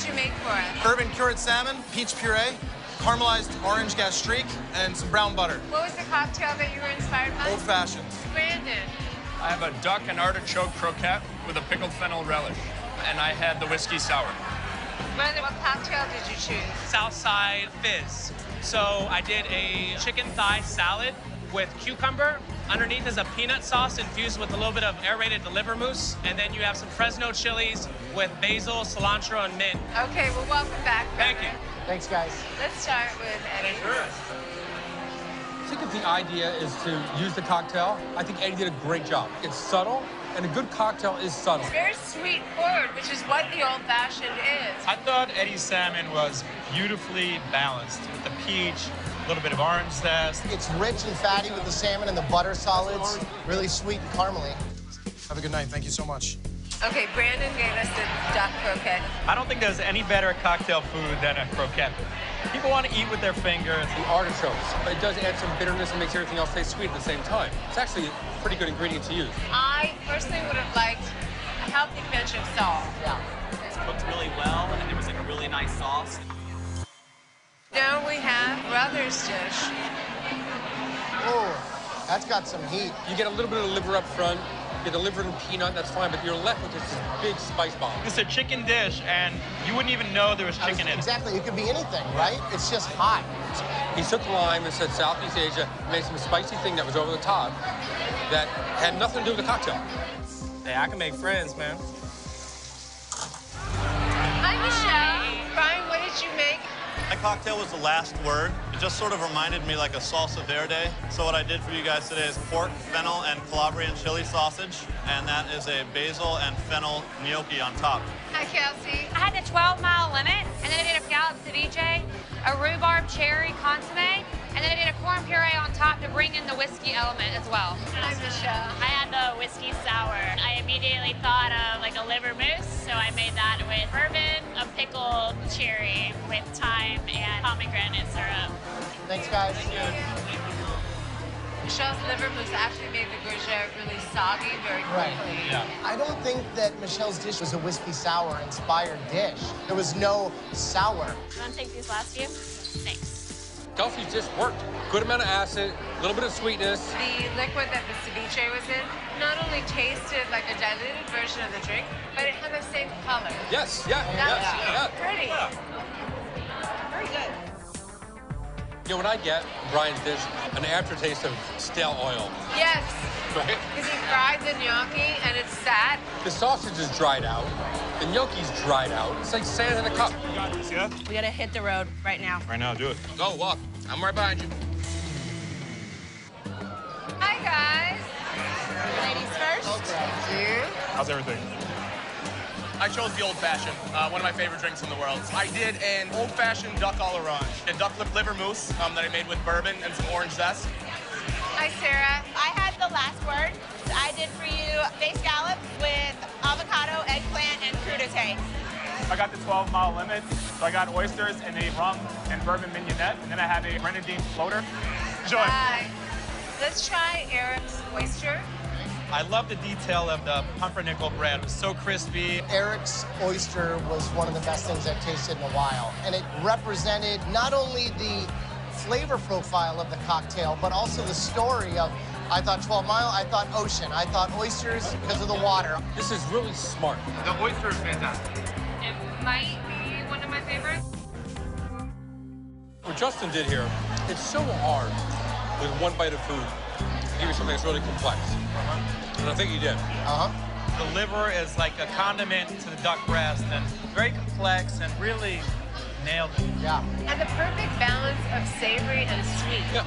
you make for us? Bourbon cured salmon, peach puree, caramelized orange gastrique, and some brown butter. What was the cocktail that you were inspired by? Old fashioned. Brandon. I have a duck and artichoke croquette with a pickled fennel relish. And I had the whiskey sour. Brandon, what cocktail did you choose? Southside Fizz. So I did a chicken thigh salad with cucumber. Underneath is a peanut sauce infused with a little bit of aerated liver mousse. And then you have some Fresno chilies with basil, cilantro, and mint. Okay, well, welcome back. Thank you. Thanks, guys. Let's start with Eddie. I think if the idea is to use the cocktail, I think Eddie did a great job. It's subtle, and a good cocktail is subtle. It's very sweet forward, which is what the old-fashioned is. I thought Eddie's salmon was beautifully balanced with the peach, a little bit of orange zest. It's rich and fatty with the salmon and the butter solids. Really sweet and caramely. Have a good night. Thank you so much. Okay, Brandon gave us the duck croquette. I don't think there's any better cocktail food than a croquette. People want to eat with their fingers. The artichokes, but it does add some bitterness and makes everything else taste sweet at the same time. It's actually a pretty good ingredient to use. I personally would have liked a healthy pinch of salt. Yeah. It's cooked really well, and there was like a really nice sauce. Now we have brother's dish. Oh, that's got some heat. You get a little bit of liver up front, you get the liver and peanut, that's fine, but you're left with this big spice bomb. It's a chicken dish, and you wouldn't even know there was chicken in it. Exactly, it could be anything, right? It's just hot. He took lime and said Southeast Asia, made some spicy thing that was over the top that had nothing to do with the cocktail. Hey, I can make friends, man. Hi, Michelle. Brian, what did you make? My cocktail was the last word. It just sort of reminded me like a salsa verde. So what I did for you guys today is pork, fennel, and Calabrian chili sausage. And that is a basil and fennel gnocchi on top. Hi, Kelsey. I had the 12-mile limit, and then I did a scallop ceviche, a rhubarb cherry consomme, and then I did a corn puree on top to bring in the whiskey element as well. Hi, Michelle. I had the whiskey sour. I immediately thought of like a liver mousse, so I made that with bourbon, a pickled cherry with thyme and pomegranate syrup. Thanks, guys. Michelle's liver mousse actually made the gougere really soggy very quickly. Right. Yeah. I don't think that Michelle's dish was a whiskey sour inspired dish. There was no sour. You want to take these last few? Thanks. Kelsey's just worked. Good amount of acid, a little bit of sweetness. The liquid that the ceviche was in not only tasted like a diluted version of the drink, but it had the same color. Yes, yeah, That yes, was yeah. pretty. Yeah. Very good. You know what I get, Brian's dish, an aftertaste of stale oil. Yes. Right? Because he fried the gnocchi and it's sad. The sausage is dried out. The gnocchi's dried out. It's like sand in a cup. You got this, yeah? We gotta hit the road right now. Right now, do it. Go, walk. I'm right behind you. Hi, guys. Ladies first. Thank you. How's everything? I chose the old-fashioned, one of my favorite drinks in the world. I did an old-fashioned duck à l'orange, a duck lip liver mousse that I made with bourbon and some orange zest. Hi, Sarah. I had the last word. I did for you baked scallops with avocado, eggplant, and crudité. I got the 12-mile limit, so I got oysters and a rum and bourbon mignonette, and then I have a grenadine floater. Enjoy. Hi. Let's try Eric's oyster. I love the detail of the pumpernickel bread. It was so crispy. Eric's oyster was one of the best things I've tasted in a while. And it represented not only the flavor profile of the cocktail, but also the story of, I thought 12 Mile, I thought ocean, I thought oysters because of the water. This is really smart. The oyster is fantastic. It might be one of my favorites. What Justin did here, it's so hard with one bite of food to give you something that's really complex. And I think he did. Uh-huh. The liver is like a condiment to the duck breast, and very complex and really nailed it. Yeah. And the perfect balance of savory and sweet. Yeah.